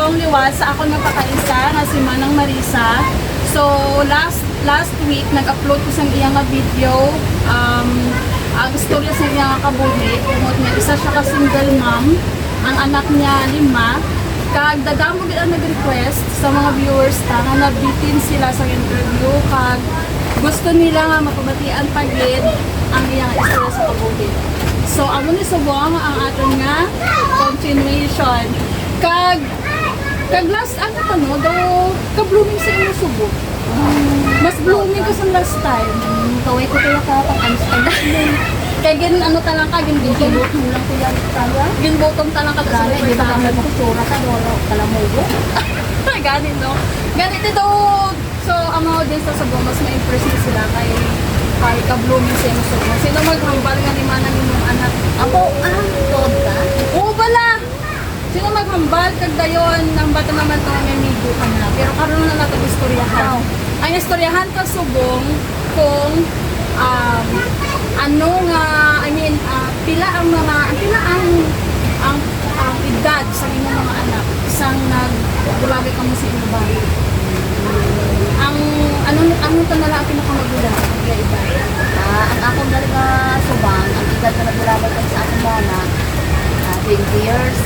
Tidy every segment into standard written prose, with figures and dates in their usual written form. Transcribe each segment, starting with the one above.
akong liwas sa ako nagpakaisa nga si Manang Marisa. So last week nag-upload ko sa iyang nga video ang istorya sa iyang nga kabuhi. Tungod nga isa siya ka single mom, ang anak niya 5. Kag dadamo gid ang nag-request sa mga viewers ta nga nabitin sila sa interview kag gusto nila nga mapabatian pagid ang iyang istorya sa kabuhi. So amo ni subong ang aton nga continuation. Kag last ano pa no, daw ka-blooming sa imong subo. Mas blooming ka sa last time. Kaway ko kaya ka pag-answer. Kaya gin ano talang ka, gin Ginbot mo lang ko yan kaya. bottom talang ka sa Gala, di ba kami magkusura ka, dolo, kalamugo. Ganit no. Ganit ito. So amo din sa subo mas ma-impress ni sila kay ka-blooming sa imong subo. Sino maghambal nga ni manang imong anak? Ako, tood ka? Oo bala. Sino maghambal kag dayon nang bata naman to may migo ka na. Pero karon na nato istoryahan. Ang istoryahan ka subong kung ano nga pila ang edad sa imong mga anak isang nagbulagi ka mo sa imong bahay. Ano to na lang ang pinakamagulang ang edad? Ang akong dalaga subang, ang edad na nagulabay ko sa aking mama, 20 years.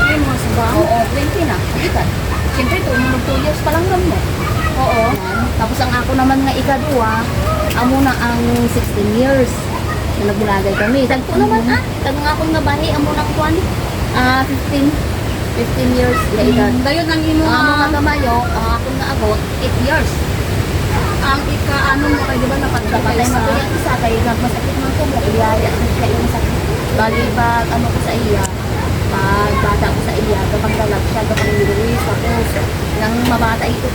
Ay mo subang? Oo, 20 na, ang edad. Siyempre, 2 years pa lang ram mo. Oo. Tapos ang ako naman nga ikadua, amo na ang 16 years na nagbulagay kami. Tagpo naman tag nga akong nabahi, amo na ko 15 years na edad. Dayon ang imo Mga gamayo, ang akong naabot, 8 years. ang ano mo kay di ba Patay napatay na sa ko yung isa, kaya nagmasakit man ko, nagiyaya siya yung sakit. Bali pag ano ko sa iya, pag bata ko sa iya, kapag lalak siya, kapag niluwis, tapos nang mabata ito,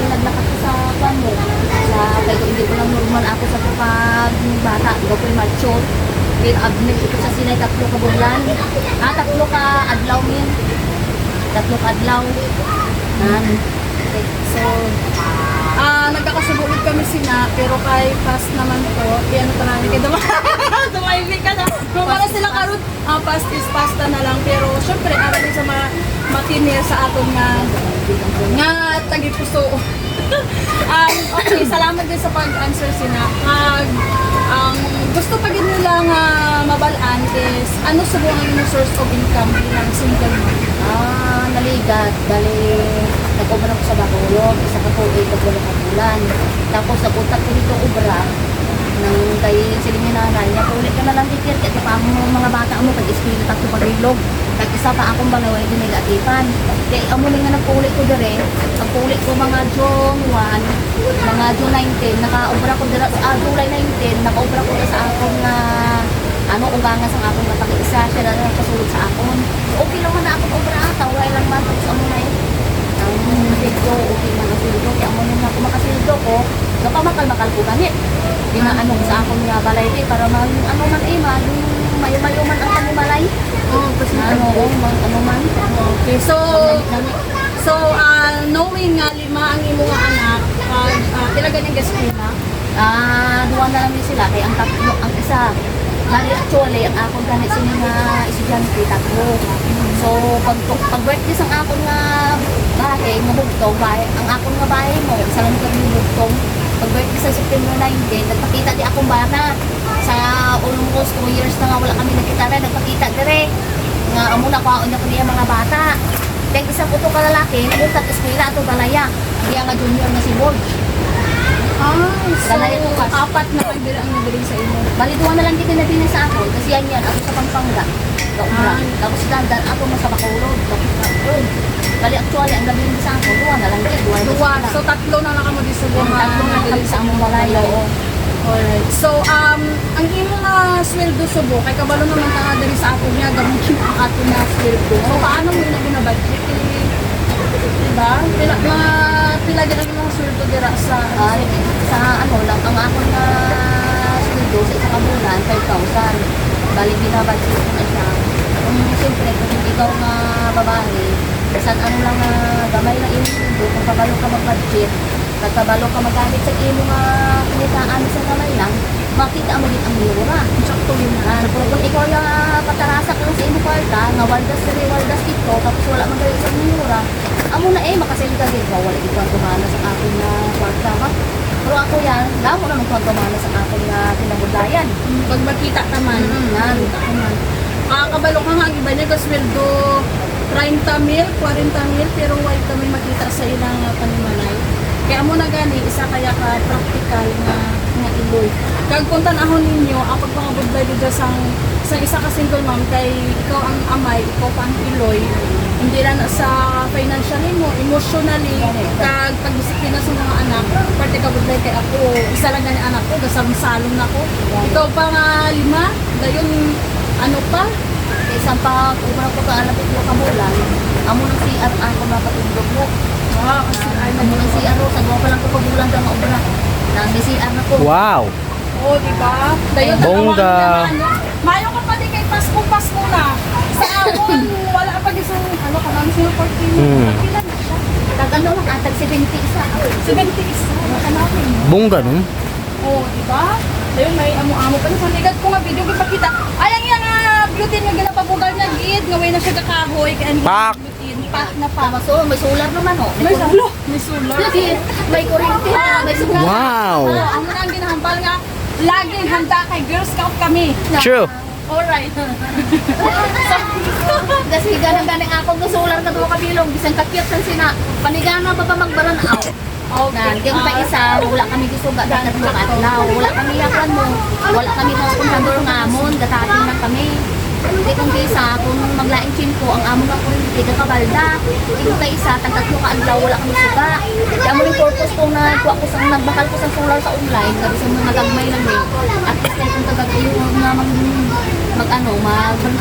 naglakas ko sa kwan mo. Kaya hindi ko lang normal ako sa kapag bata, hindi ko premature. Pero admit ito sa sinay 3 ka bulan. 3 ka adlaw min. 3 ka adlaw. so nagkakasubulit kami sina pero kay fast naman po yan talaga kay dumaibig ka na kung para sila karon fast is pasta na lang pero syempre aral din sa matinir sa aton nga tagi puso. Okay, salamat din sa pag-answer sina. Ang gusto pa gid nila nga mabalaan is ano subo ang inyong source of income bilang single mom? Naligat. Bali, nag-obra ko sa Bacolod, isa ka po, 8 ka bulan. Tapos napunta ko dito obra nang kay siling nanay niya, ulit ka na lang dikir, kaya pa mo mga bata mo, pag-eskwila tatlo pag-ilog. Kaya isa pa akong balaway din nag-atipan. Kaya amo nga nagpulit ko dire, pagpulit ko mga June 1, mga June 19, naka-obra ko dire sa July 19, naka-obra ko sa akong na ugangas ang akong napag-isa, siya na nagpasulod sa akon. Okay lang man na akong obra, taway lang man, tapos amo na yun. Ang masigdo, okay man ang sildo, kaya amo nung ako makasildo ko, napamakal-makal ko ganit. Di na sa akong nga balay di, para man mayo-mayo man ang panimalay. Kasi Ano man. okay, so knowing nga 5 ang imong anak pila ganyang gasolina? Duwa na lang din sila, kaya ang tatlo, ang isa, bali actually, ang akong ganit sila nga estudyante, 3. So, pag-birthday sang akong nga bahay, mahugtong, ang akong nga bahay mo, isa lang kami mahugtong. Pag-birthday sa September 19, nagpakita di akong bata. Sa almost 2 years na nga wala kami nakita na, nagpakita dire. Nga amo na kwaon na kaniya mga bata. Kaya isa po ito kalalaki, nagpunta sa eskwela ito balaya. Kaya nga junior na si Borge. So Balaya ito kas. 4 na kayo ang nabili sa imo. Bali, duwa na lang dito na din sa ako. Kasi yan, ako sa Pampanga. Tapos dandan ako mo sa Bacolod. Bali, actually, ang gabi sa ako, duwa na lang din. Duwa. So 3 na lang kamo di sa buong Tatlo na kami sa among balaya. Alright. So ang imong sweldo subo kay kabalo naman ta diri sa ato niya gamit ang ato na sweldo. So paano mo na budget? Diba? Pila din ang mga sweldo dira sa ano lang, ang ako na sweldo sa isang bulan, 5,000. Bali, binabudget ko na siya. Siyempre, kung ikaw nga babae, saan ano lang gamay na sweldo, kung kabalo ka mag-budget, kabalo ka magamit sa imo nga kinitaan sa gamay lang, makita mo din ang mura. sakto yun na. Kung ikaw yung patarasa ka sa imo kwarta, nga waldas 3, waldas 50, ko, tapos wala man kayo sa mura. Amo na makasil ka din, wala di ko tumana sa akin na kwarta ha. Pero ako yan, damo na magpagkamana sa akin na pinagudlayan. Pag makita naman. Nan, naman. Kabalo ka nga, ang iba niya, kasweldo 30 mil, 40 mil, pero wala kami makita sa ilang panimalay. Kaya mo na gani, isa kaya ka practical nga iloy. Kag kung tanahon ninyo, ang pagpangabudlay dito sa isa ka single mom, kay ikaw ang amay, ikaw pa ang iloy, hindi lang sa financially mo, emotionally, kag pagdisiplina sa mga anak, parte ka budlay kay ako, isa lang gani anak ko, gasalong na ko. Ikaw pa nga 5, dayon ano pa? Isang pa, umang ko kaalapit mo kamulan, amo ng CR ako nakatulog mo. Kasi ay Amo ng CR ro, sa duwa pa lang ko pagulan ka nga obra. Nang di CR na ko. Wow! Oo, di ba? Dayon Bongga. Mayo ka pa di kay Pasko na. Sa amon, wala pa gisang ano ka nang sino 14. Ilan na siya? Tag-ano lang, atag 70 isa. 70 isa. Nakanapin mo. Bongga nun? Oo, di ba? Dayon may amo-amo pa sa ligad ko nga video gipakita. Ayang yang beauty nga ginapabugal niya gid, nga way na siya kakahoy kay ang Pak! Pak na pa. Tama so, may solar naman oh. May sulo, may sulo. Lagi, may kuryente na, may solar. Wow! Ang mga ang ginahambal nga, laging handa kay Girl Scout kami. True! Alright. Kasi ganang ako ng solar ka duwa kabilong, bisang kakyat san sina. Panigana pa magbaran out. Okay. Yung pa isa, wala kami gisuga na tatlo katlaw. Wala kami yakan mo. Wala kami mga kuntador ng amon, datating na kami. Hindi kung isa, kung maglaing chin ko, ang amon ng kuryente, kakabalda. Hindi pa isa, tatlo ka adlaw, wala kami suga. Kaya mo yung purpose ko na kuha ko sa nagbakal ko sa solar sa online, sabi sa mga gagmay lang eh. At least na kung tagad kayo nga mag-burn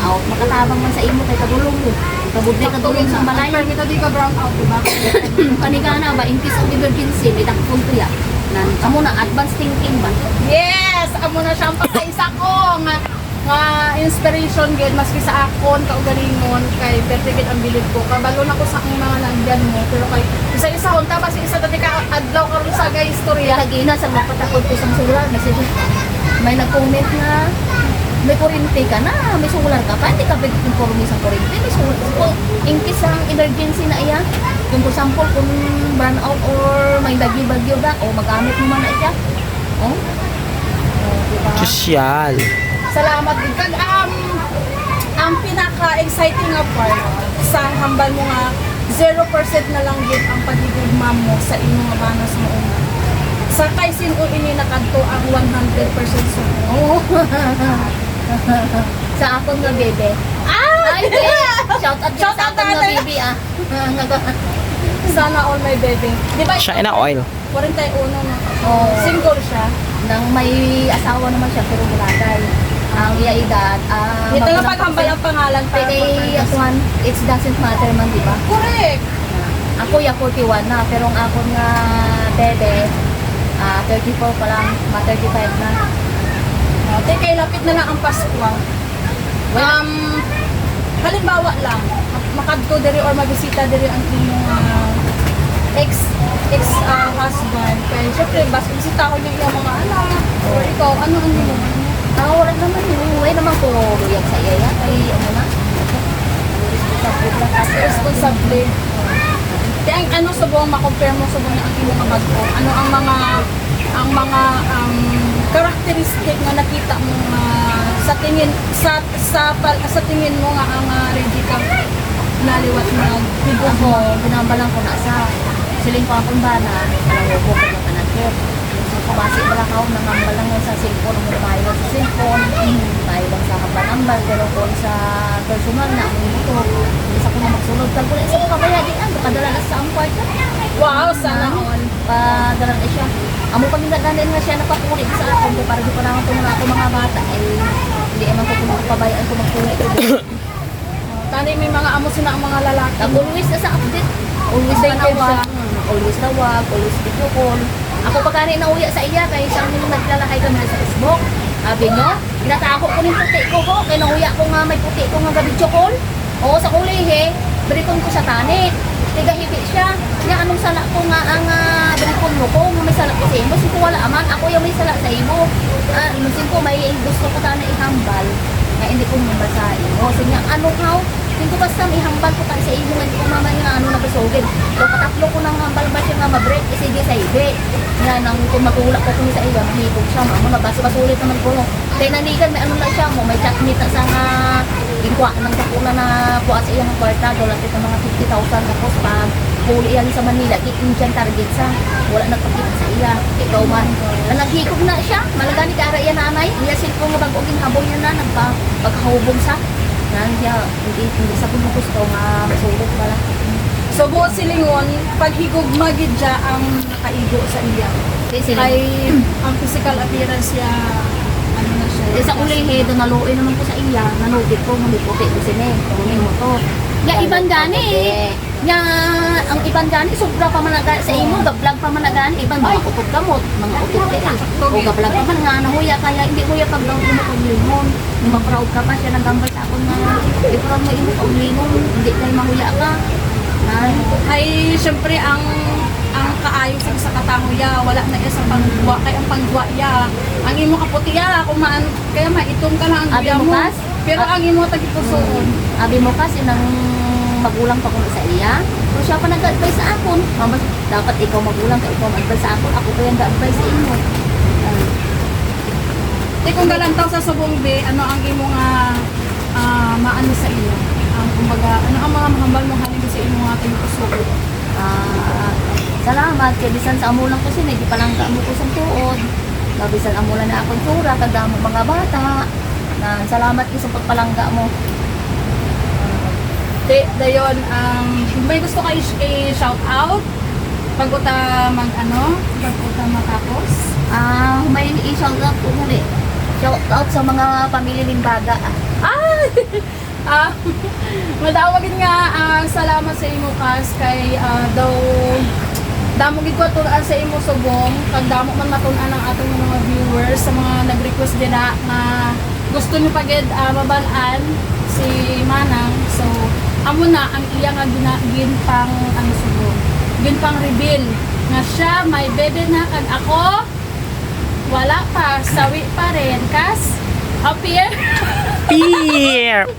out, makatabang man sa imo kay kagulong mo. Kabudlay ka tulong sa malay. Permito di ka brown out, diba? Kanigana ba, in case of emergency, may takpong kuya. Amo na, advanced thinking ba? Yes! Amo na siyang pagkaisa ko nga inspiration gid maski sa akon kaugalingon kay perfect ang bilid ko. Kabalo na ko sa akong mga nandyan mo pero kay isa-isa hunta ba si isa dati ka adlaw karon sa gay istorya. Lagi na sa mapatakot ko sa solar. Kasi may nag-comment na may kuryente ka na, may solar ka pa, hindi ka pwede conforme sa kuryente, may solar. So, in case ang emergency na iya, kung for example, kung burn out or may bagyo-bagyo ba, o magamit mo man na siya. Oh? Diba? Sosyal! Salamat din kag ang pinaka-exciting nga part sa hambal mo nga 0% na lang gid ang pagigugma mo sa inyong banos mo una. Sa kay sino ini nakadto ang 100% suko. Oh. Sa akong nga bebe. Ay, shout out din Shout sa out akong nga natin. bebe ah. Sana all my baby. Di ba? China oil. 41 na. Oh. Single siya. Nang may asawa naman siya pero bulagay. Ang iya edad, Dito nga paghambal ang pangalan para Pwede, asuhan, it doesn't matter man, di ba? Correct. Ako ya 41 na, pero ang ako nga bebe, 34 pa lang, 35 na. Okay, kay lapit na lang ang Pasko. Halimbawa lang, makadto diri or mabisita diri ang inyong ex-husband. Kaya syempre, basta bisitahon niya iyang mga anak. Or ikaw, ano ang inyong Wala naman yun. Way naman ko luyag sa iya yan. Ay, ano na? responsable? Kaya ano sa buong makompare mo sa buong ang inyong mga bago? Ano ang mga karakteristik na nakita mo sa tingin sa tingin mo nga ang ready ka naliwat na higo Ako, mo? binambalang ko na sa siling ko akong bana. Alam ko ko ng anak ko. So, kumasi ba lang ako, nangambalang sa cellphone, mahilang sa cellphone, mahilang sa kambanambal, pero kung sa personal na, ako nito, isa ko na magsunod. Kalko na isa ko kabaya, di ang kadala na sa ang kwarta. Wow, sana all. Padala na siya. Amo pag nagaganin nga siya napakulit sa akin, kaya para di pa naman itong ako mga bata, hindi naman ko kung pabayaan ko magkulit. Tani may mga amo sina ang mga lalaki. Always na sa update. Always Updated tawag. siya. Always tawag. Always video call. Ako pag kani nauya sa iya, kaya isang nila naglalakay kami sa Facebook. Sabi nyo, ginatako ko ng puti ko ko. Kaya nauya ko nga may puti ko nga video call. Oo, sa kulihe, berikon ko sa tanit. Tigahibi siya. Nga anong sala ko nga ang berikon mo ko. Nga may sala ko sa imo. Siko wala aman. Ako yung may sala sa imo. Inusin ko, may gusto ko tana ihambal. Nga hindi ko mabasahin. O, sige, ano how? Hindi ko basta may hambal ko tayo sa imo nga hindi ko mama nga ano nabasugin. So katatlo ko nang hambal ba siya nga ma-break sige sa ibe. Nga nang kung matulak ko kung sa iya, mahipog siya mo nabasa-basulit naman ko. Kaya nanigan may ano na siya mo, may chat meet na sa nga gikuha ng kapuna na kuha sa iyang kwarta, doon ito mga 50,000 tapos pag huli yan sa Manila, kikin dyan target sa wala nagpakita sa iya, ikaw man. Naghikog na siya, malagani ka ara iya nanay, iya silpo nga bag-oging habong niya na, pagkahubong sa. Nandiya, hindi sa kung gusto nga masulot pala. So buot silingon, paghigog magidya ang nakaigo sa iya. Kasi Ay, ang physical appearance niya, ano na siya. sa ulihe, doon naluoy naman ko sa iya, nanugit ko, hindi puti ko sini, kunin mo to. Ya iban gani ya ang iban gani sobra pa managa sa imo, gablag pa managani, iban mga utod kamot, mga utod kaya. O gablag pa man nga nahuya kaya hindi mo ya pag daw mo kung limon. Mag-proud ka pa siya nagambal sa akon nga, i-proud mo imo kung limon, hindi kay mahuya ka. Ay, syempre ang kaayos sa katanguya, wala na iya sa pangguwa, kaya ang pangguwa ya. Ang imo kaputi ya, kumaan, kaya maitom ka lang ang Abi guya mo mo. kas? Pero ang imo tagipusoon. Abi mo kasi nang magulang pa ko sa iya, so siya pa nag-advise sa akon. Mama, dapat ikaw magulang ka, ikaw mag-advise sa akon, ako pa yung ga-advise sa imo. Di kung galantaw sa subong be, ano ang imo nga maano sa iyo? Kumbaga, ano ang mga mahambal mo halin sa imo nga tagipusoon? Salamat kay bisan sa amulang ko sini, di pa lang mo ko sa tuod. Bisan amulan na akong tura, kada mo mga bata. Salamat ko sa pagpalangga mo. Dayon, may gusto kayo i-shout out? Pag uta matapos? May i-shout out ko muli. Shout out sa mga pamilya Limbaga. Madawagin nga salamat sa imo kas kay daw damo gid ko tunan sa imo subong kag damo man matun-an ang atong mga viewers sa mga nag-request dira na gusto niyo pagid mabalaan si Manang. So amo na ang iya nga ginpang subong. Ginpang reveal nga siya may bebe na kag ako wala pa, sawi pa rin kas appear Beer!